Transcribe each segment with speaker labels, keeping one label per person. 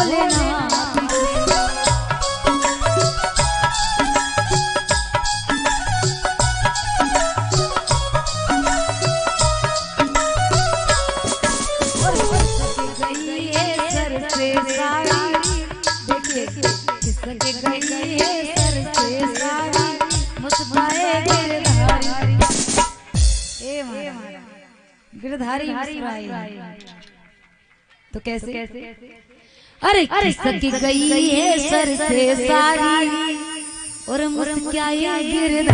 Speaker 1: भोलेनाथ गिरधारी तो कैसे अरे किसकी गई है सर से सारी और मुस्काए गिरधारी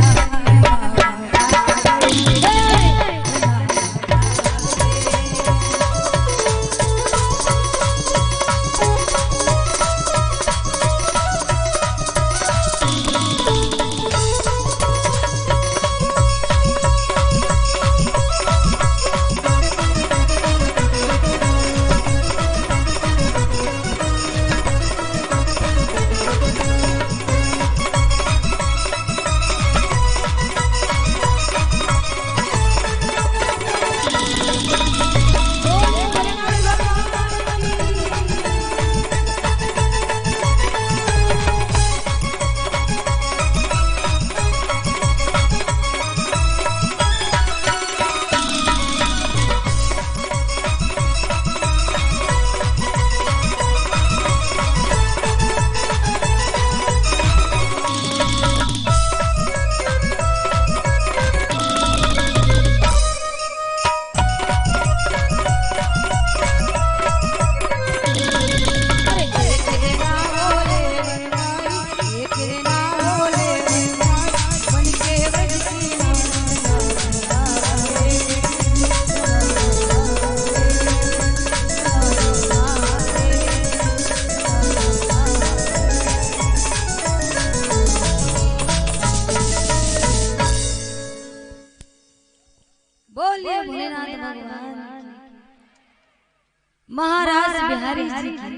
Speaker 1: महाराज बिहारी जी की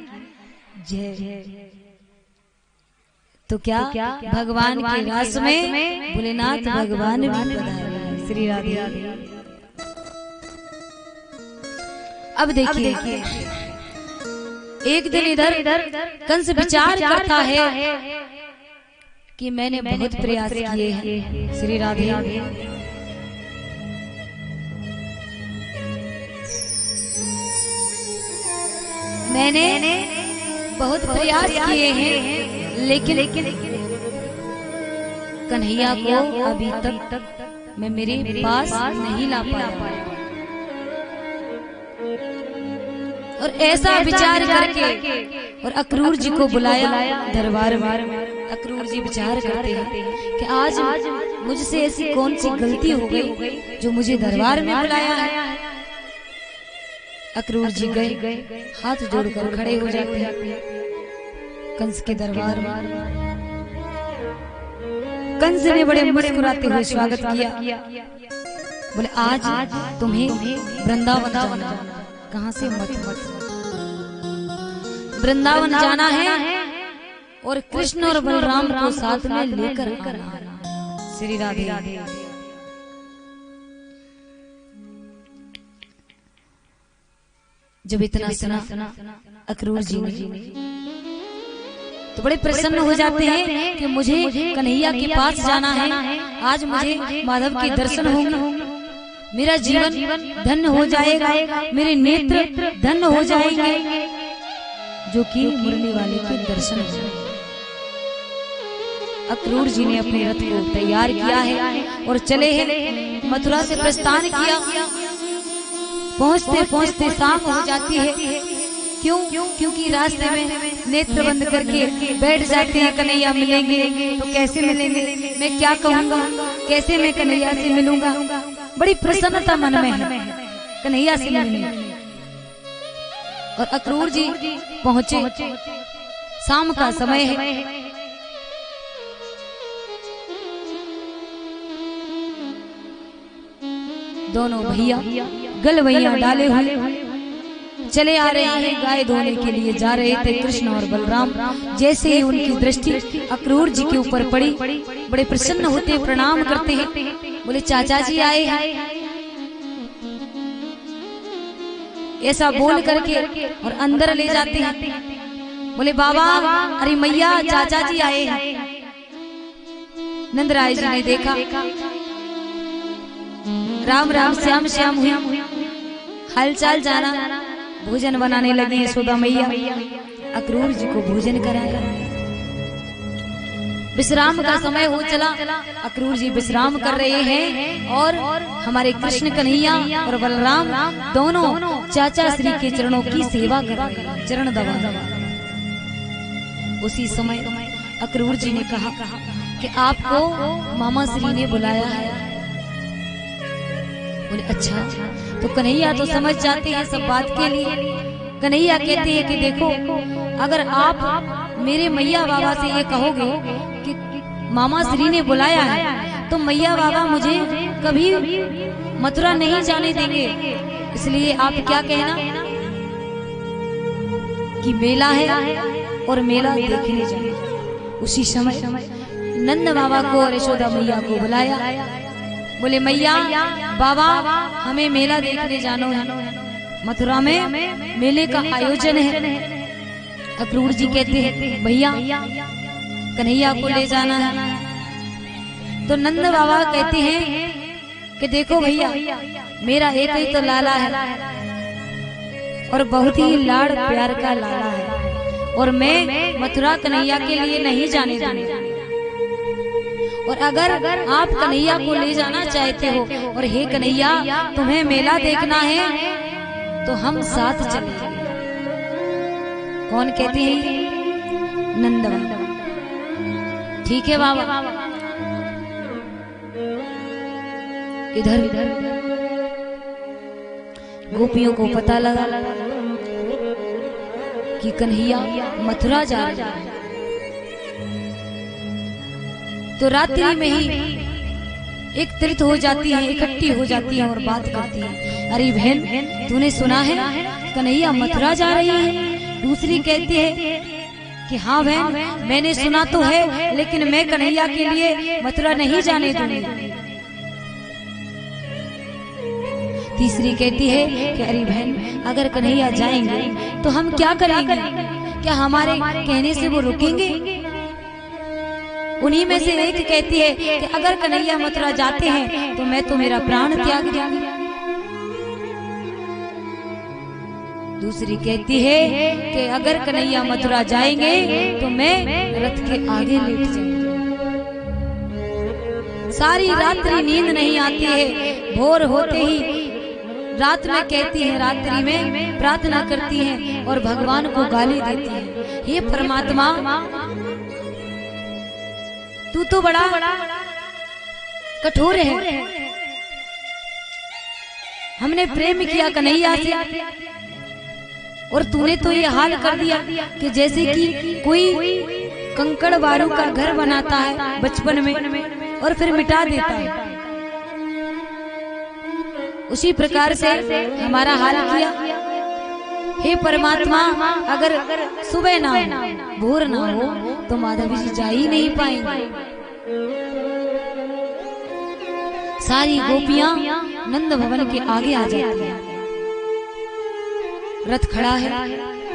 Speaker 1: जय। तो क्या भगवान के रास में भोलेनाथ भगवान भी पधारे। श्री राधे। अब देखिए एक दिन इधर कंस विचार करता है कि मैंने बहुत प्रयास किए हैं। श्री राधे। मैंने बहुत प्रयास किए हैं लेकिन कन्हैया को अभी तक मैं मेरे पास नहीं ला पाया। और ऐसा विचार करके और अक्रूर जी को बुलाया दरबार में। अक्रूर जी विचार करते हैं कि आज मुझसे ऐसी कौन सी गलती हो गई जो मुझे दरबार में बुलाया है। अक्रूर जी गए, हाथ जोड़कर खड़े हो जाते हैं कंस के दरबार में। कंस ने बड़े मुस्कुराते हुए स्वागत किया। बोले आज तुम्हें वृंदावन जाना। कहां से? मत वृंदावन जाना है और कृष्ण और बलराम को साथ में लेकर आना। श्री राधे। जब इतना सुना अक्रूर जी ने तो बड़े प्रसन्न हो जाते हैं कि मुझे कन्हैया के पास जाना है। आज मुझे माधव के दर्शन होंगे, मेरा जीवन धन्य हो जाएगा, मेरे नेत्र धन्य हो जाएंगे, जो कि मुरली वाले के दर्शन हो। अक्रूर जी ने अपने रथ को तैयार किया है और चले हैं। मथुरा से प्रस्थान किया। पहुंचते पहुंचते शाम हो जाती है। क्यों? क्योंकि रास्ते में नेत्र बंद करके बैठ जाते हैं। कन्हैया मिलेंगे तो कैसे मिलेंगे, मैं क्या कहूँगा, कैसे मैं कन्हैया से मिलूंगा। बड़ी प्रसन्नता मन में है कन्हैया से मिलने। और अक्रूर जी पहुंचे। शाम का समय है। दोनों भैया गलवैया डाले हुए चले आ रहे हैं। गाय धोने के लिए जा रहे थे कृष्ण और बलराम। जैसे ही उनकी दृष्टि अक्रूर जी के ऊपर पड़ी, बड़े प्रसन्न होते प्रणाम करते हैं। बोले चाचा जी आए हैं। ऐसा बोल करके और अंदर ले जाते हैं। बोले बाबा अरे मैया चाचा जी आए हैं। नंदराय जी ने देखा, राम राम श्याम श्याम हुई, हालचाल जाना, भोजन बनाने लगी यशोदा मैया। अक्रूर जी को भोजन कराया। विश्राम का समय हो चला, अक्रूर जी विश्राम कर रहे हैं और हमारे कृष्ण कन्हैया और बलराम दोनों चाचा श्री के चरणों की सेवा कर रहे हैं, चरण दबा दबा। उसी समय अक्रूर जी ने कहा कि आपको मामा श्री ने बुलाया है। बोले अच्छा, तो कन्हैया तो समझ जाते हैं सब बात के लिए। कन्हैया कहते हैं कि देखो, अगर आप मेरे मैया बाबा से ये कहोगे कि मामा श्री ने बुलाया है तो मैया बाबा मुझे कभी मथुरा नहीं जाने देंगे। इसलिए आप क्या कहना कि मेला है और मेला देखने जाए। उसी समय नंद बाबा को और यशोदा मैया को बुलाया। बोले मैया बाबा हमें मेला देखने जाना है, मथुरा में मेले का आयोजन है। अक्रूर जी कहते हैं भैया कन्हैया को ले जाना है। तो नंद बाबा कहते हैं कि देखो भैया मेरा एक ही तो लाला है और बहुत ही लाड़ प्यार का लाला है, और मैं मथुरा कन्हैया के लिए नहीं जाने दूंगा। और अगर आप कन्हैया को ले जाना चाहते हो और हे कन्हैया तुम्हें मेला देखना है तो हम साथ चलेंगे। कौन कहते हैं? नंद बाबा। ठीक है बाबा। इधर गोपियों को पता लगा कि कन्हैया मथुरा जा रहा है। तो रात्रि में ही एक तीर्थ हो जाती है, इकट्ठी हो जाती है और बात करती है। अरे बहन तूने सुना है कन्हैया मथुरा जा रही है? दूसरी कहती है कि हाँ बहन मैंने सुना तो है, लेकिन मैं कन्हैया के लिए मथुरा नहीं जाने दूंगी। तीसरी कहती है कि अरे बहन अगर कन्हैया जाएंगे तो हम क्या करेंगे? क्या हमारे कहने से वो रुकेंगे? उन्हीं में से एक कहती है कि अगर कन्हैया मथुरा जाते हैं तो मैं तो मेरा प्राण त्याग दूंगी। दूसरी कहती है कि अगर कन्हैया मथुरा जाएंगे तो मैं रथ के आगे लेट जाऊंगी। सारी रात्रि नींद नहीं आती है। भोर होते ही रात में कहती है, रात्रि में प्रार्थना करती है और भगवान को गाली देती है, हे परमात्मा तू तो बड़ा कठोर है। हमने प्रेम किया कन्हैया से और तूने तो ये हाल कर दिया कि जैसे कि कोई कंकड़ बारू का घर बनाता है बचपन में और फिर मिटा देता है, उसी प्रकार से हमारा हाल किया। हे परमात्मा अगर सुबह ना हो भोर ना हो तो माधवी जी जा ही नहीं पाएंगे। सारी गोपियां नंद भवन के आगे आ जाती हैं। रथ खड़ा है,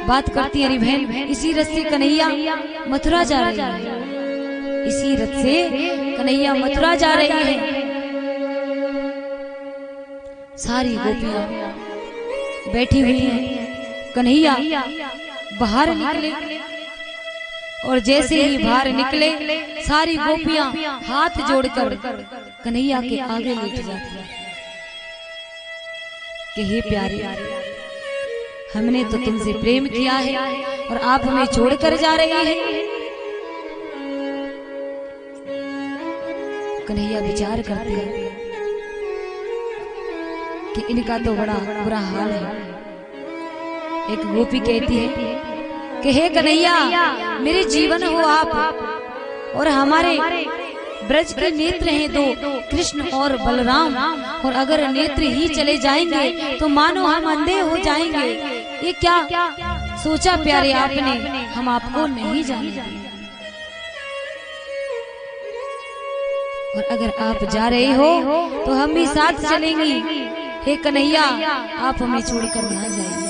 Speaker 1: बात करती है, अरे बहन इसी रथ से कन्हैया मथुरा जा रही है, इसी रथ से कन्हैया मथुरा जा रही है। सारी गोपियां बैठी हुई हैं। कन्हैया बाहर निकले और जैसे ही बाहर निकले सारी गोपियां हाथ जोड़कर कन्हैया के आगे लेट जाती हैं कि हे प्यारे हमने तो तुमसे प्रेम किया है और आप हमें छोड़कर जा रहे हैं। कन्हैया विचार करते हैं कि इनका तो बड़ा बुरा हाल है। एक गोपी कहती है कि हे कन्हैया मेरे जीवन हो आप और हमारे ब्रज के नेत्र हैं दो, कृष्ण और बलराम, और अगर नेत्र ही चले जाएंगे तो मानो हम अंधे हो जाएंगे। ये क्या सोचा प्यारे आपने, हम आपको नहीं जानते और अगर आप जा रहे हो तो हम भी साथ चलेंगे। हे कन्हैया आप हमें छोड़कर ना जाइए।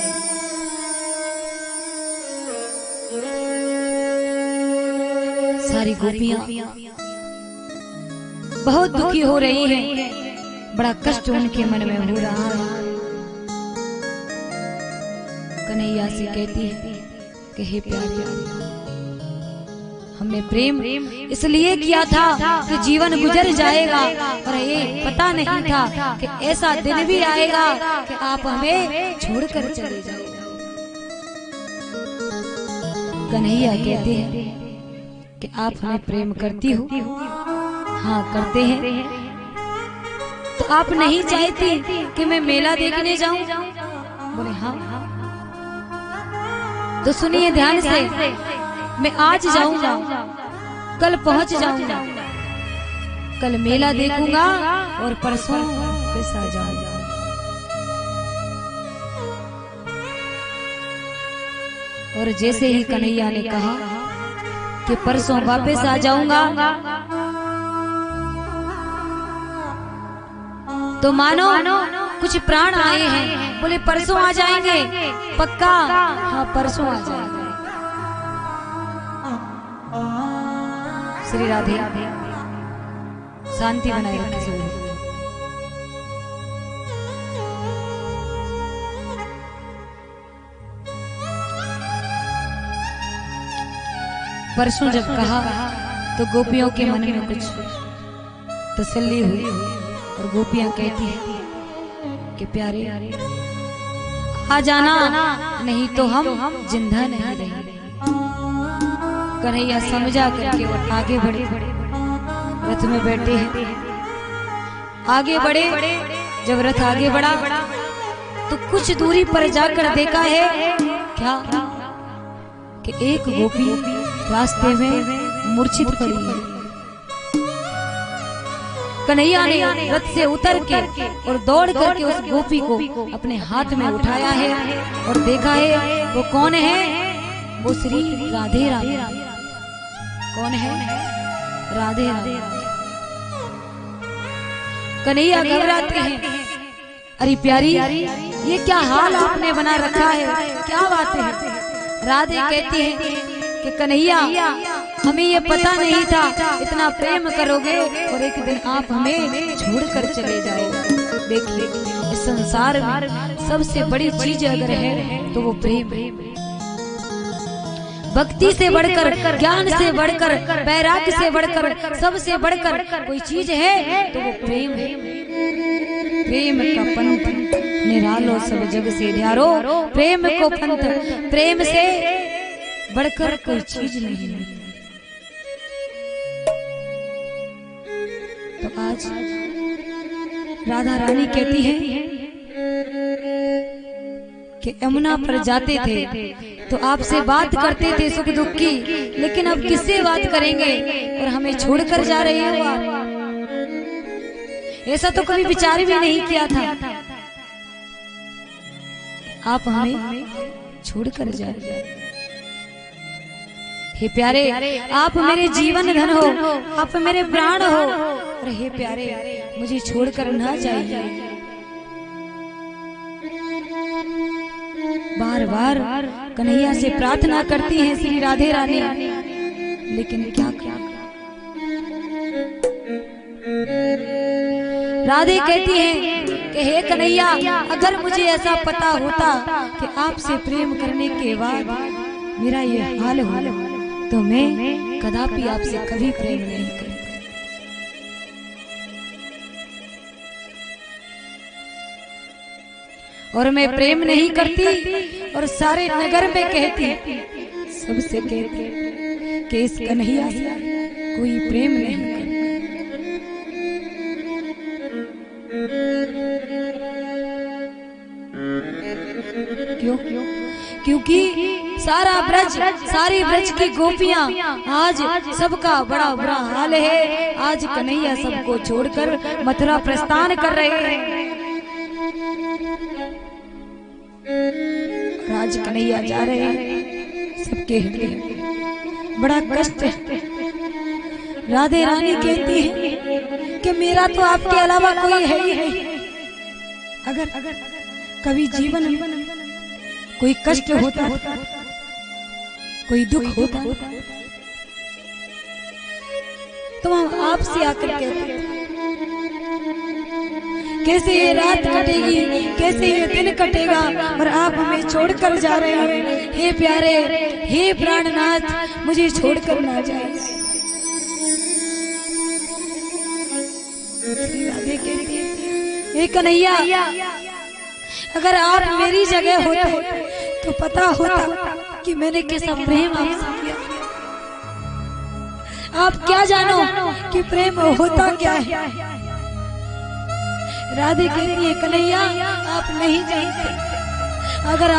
Speaker 1: सारी गोपियां बहुत दुखी हो रही हैं, बड़ा कष्ट उनके मन में हो रहा है। कन्हैया से कहती है कि हे प्यारे, हमने प्रेम इसलिए किया था कि जीवन गुजर जाएगा, और ये पता नहीं था कि ऐसा दिन भी आएगा कि आप हमें छोड़कर चले जाएंगे। कन्हैया कहते हैं कि आप हमें प्रेम करती हो? हाँ करते हैं। तो आप नहीं चाहती कि मैं मेला देखने जाऊं? बोले हाँ। तो सुनिए ध्यान से, मैं आज जाऊंगा, कल पहुंच जाऊंगा, कल मेला देखूंगा और परसों वापस आ जाऊंगा। और जैसे ही कन्हैया ने कहा कि परसों वापस आ जाऊंगा, तो मानो कुछ प्राण आए हैं। बोले परसों आ जाएंगे पक्का? हाँ परसों आ जाएंगे। श्री राधे शांति बनाए रखे। परसों जब कहा तो गोपियों के मन में कुछ तसल्ली हुई, और गोपियां कहती हैं कि प्यारे आ जाना, नहीं तो हम जिंदा नहीं रहेंगे। कन्हैया समझा करके और आगे बढ़े, रथ में बैठे हैं, आगे बढ़े। जब रथ आगे बढ़ा तो कुछ दूरी पर जाकर देखा है क्या कि एक गोपी रास्ते में मूर्छित पड़ी है। कन्हैया ने रथ से उतर के और दौड़ करके उस गोपी को अपने हाथ में उठाया है और देखा है वो कौन है? वो श्री राधे रानी। कौन है? राधे रानी। कन्हैया घबराते हैं, अरे प्यारी ये क्या हाल आपने बना रखा है, क्या बात है? राधे कहती है कि कन्हैया हमें ये पता नहीं था इतना प्रेम करोगे और एक दिन आप हमें छोड़कर चले जाओगे। देखिए इस संसार में सबसे बड़ी चीज अगर है तो वो प्रेम है। भक्ति से बढ़कर, ज्ञान से बढ़कर, वैराग्य से बढ़कर, सबसे बढ़कर कोई चीज है तो वो प्रेम है। प्रेम का पंथ निरालो सब जग से न्यारो, प्रेम को पंथ, प्रेम से बढ़कर कोई चीज नहीं है। तो आज राधा रानी कहती है कि यमुना पर जाते थे तो आपसे बात करते थे सुख दुख की, लेकिन अब किससे बात करेंगे और हमें छोड़कर जा रहे हो आप? ऐसा तो कभी विचार भी नहीं किया था आप हमें छोड़कर जा रहे हो। हे प्यारे आप मेरे जीवन धन हो, आप मेरे प्राण हो, और हे प्यारे मुझे छोड़कर ना जाइए। बार बार कन्हैया से प्रार्थना करती हैं श्री राधे रानी, लेकिन क्या राधे कहती हैं कि हे कन्हैया अगर मुझे ऐसा पता होता कि आपसे प्रेम करने के बाद मेरा ये हाल हो तो मैं कदापि आपसे कभी प्रेम नहीं करता। और मैं प्रेम नहीं करती और सारे नगर में कहती, सबसे कहती कि इस कन्हैया से कोई प्रेम नहीं करता। क्यों? क्योंकि सारा ब्रज, सारी ब्रज की गोपियां आज सबका बड़ा बुरा हाल है। आज कन्हैया सबको छोड़कर मथुरा प्रस्थान कर रहे हैं। आज कन्हैया जा रहे हैं, सबके हृदय में बड़ा कष्ट है। राधे रानी कहती है कि मेरा तो आपके अलावा कोई है ही नहीं। अगर कभी जीवन में कोई कष्ट होता, कोई दुख होता, तो हम आपसे आकर कहते हैं कैसे ये रात कटेगी, कैसे ये दिन कटेगा, और आप हमें छोड़कर जा रहे हैं। हे प्यारे, हे प्राणनाथ, मुझे छोड़कर ना जाए। राधे कहती है, हे कन्हैया, अगर आप मेरी जगह होते तो पता होता कि मैंने कैसा प्रेम आपसे किया। आप क्या जानो कि प्रेम होता क्या है। राधे कहती है, कन्हैया आप नहीं जानते, अगर